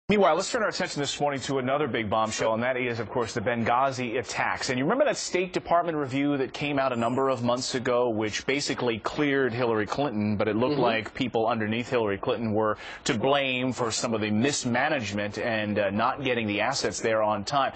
Meanwhile, let's turn our attention this morning to another big bombshell, and that is, of course, the Benghazi attacks. And you remember that State Department review that came out a number of months ago, which basically cleared Hillary Clinton, but it looked like people underneath Hillary Clinton were to blame for some of the mismanagement and not getting the assets there on time.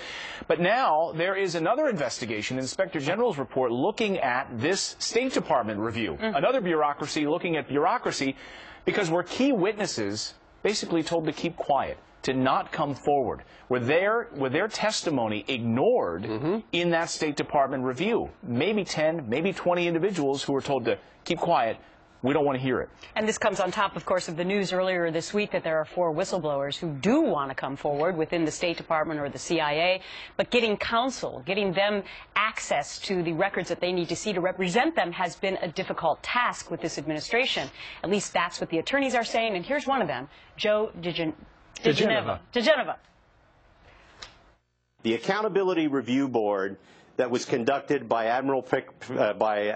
But now there is another investigation, Inspector General's report, looking at this State Department review. Another bureaucracy looking at bureaucracy because we're key witnesses basically told to keep quiet, to not come forward, with their testimony ignored in that State Department review. Maybe 10, maybe 20 individuals who were told to keep quiet. We don't want to hear it. And this comes on top, of course, of the news earlier this week that there are 4 whistleblowers who do want to come forward within the State Department or the CIA, but getting counsel, getting them access to the records that they need to see to represent them has been a difficult task with this administration. At least that's what the attorneys are saying, and here's one of them, Joe diGenova. The Accountability Review Board that was conducted by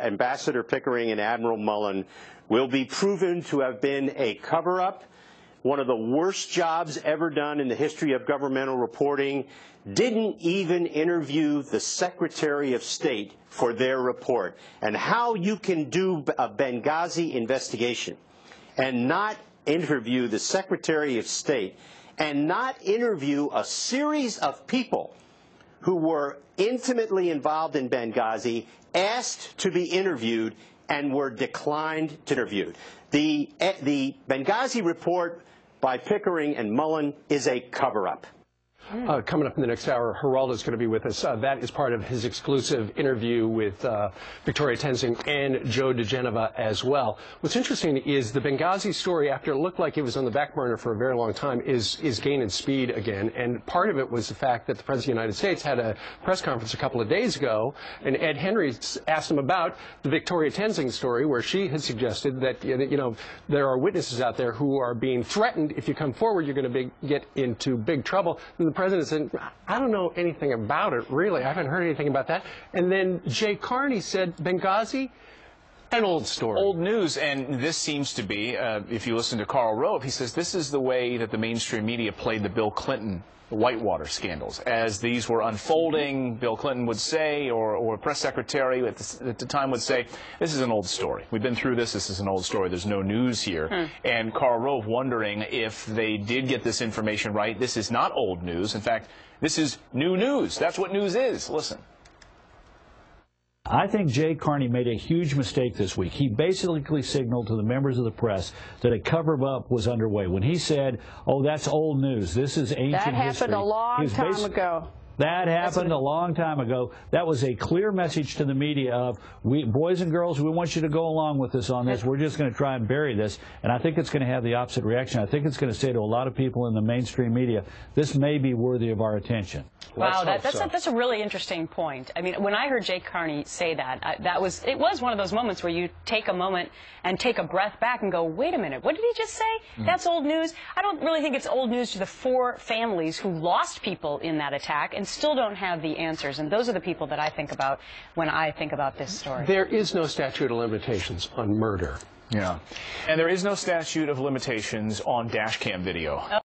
Ambassador Pickering and Admiral Mullen will be proven to have been a cover-up, one of the worst jobs ever done in the history of governmental reporting, didn't even interview the Secretary of State for their report. And how you can do a Benghazi investigation and not interview the Secretary of State and not interview a series of people who were intimately involved in Benghazi, asked to be interviewed, and were declined to interview. The Benghazi report by Pickering and Mullen is a cover-up. Coming up in the next hour, Geraldo is going to be with us. That is part of his exclusive interview with Victoria Tenzing and Joe diGenova as well. What's interesting is the Benghazi story, after it looked like it was on the back burner for a very long time, is gaining speed again. And part of it was the fact that the President of the United States had a press conference a couple of days ago, and Ed Henry asked him about the Victoria Tenzing story, where she had suggested that, you know, there are witnesses out there who are being threatened. If you come forward, you're going to get into big trouble. And the President said, I don't know anything about it, really. I haven't heard anything about that. And then Carney said, Benghazi, an old story. Old news, and this seems to be, if you listen to Karl Rove, he says this is the way that the mainstream media played the Bill Clinton Whitewater scandals. As these were unfolding, Bill Clinton would say, or a press secretary at the time would say, this is an old story. We've been through this. This is an old story. There's no news here. And Karl Rove wondering if they did get this information right. This is not old news. In fact, this is new news. That's what news is. Listen. I think Carney made a huge mistake this week. He basically signaled to the members of the press that a cover-up was underway. When he said, oh, that's old news, this is ancient history. That happened a long time ago. That happened a long time ago. That was a clear message to the media of, boys and girls, we want you to go along with us on this. We're just going to try and bury this. And I think it's going to have the opposite reaction. I think it's going to say to a lot of people in the mainstream media, this may be worthy of our attention. Wow, that's a really interesting point. I mean, when I heard Carney say that, it was one of those moments where you take a moment and take a breath back and go, wait a minute, what did he just say? That's old news? I don't really think it's old news to the 4 families who lost people in that attack and still don't have the answers. And those are the people that I think about when I think about this story. There is no statute of limitations on murder. Yeah. And there is no statute of limitations on dash cam video.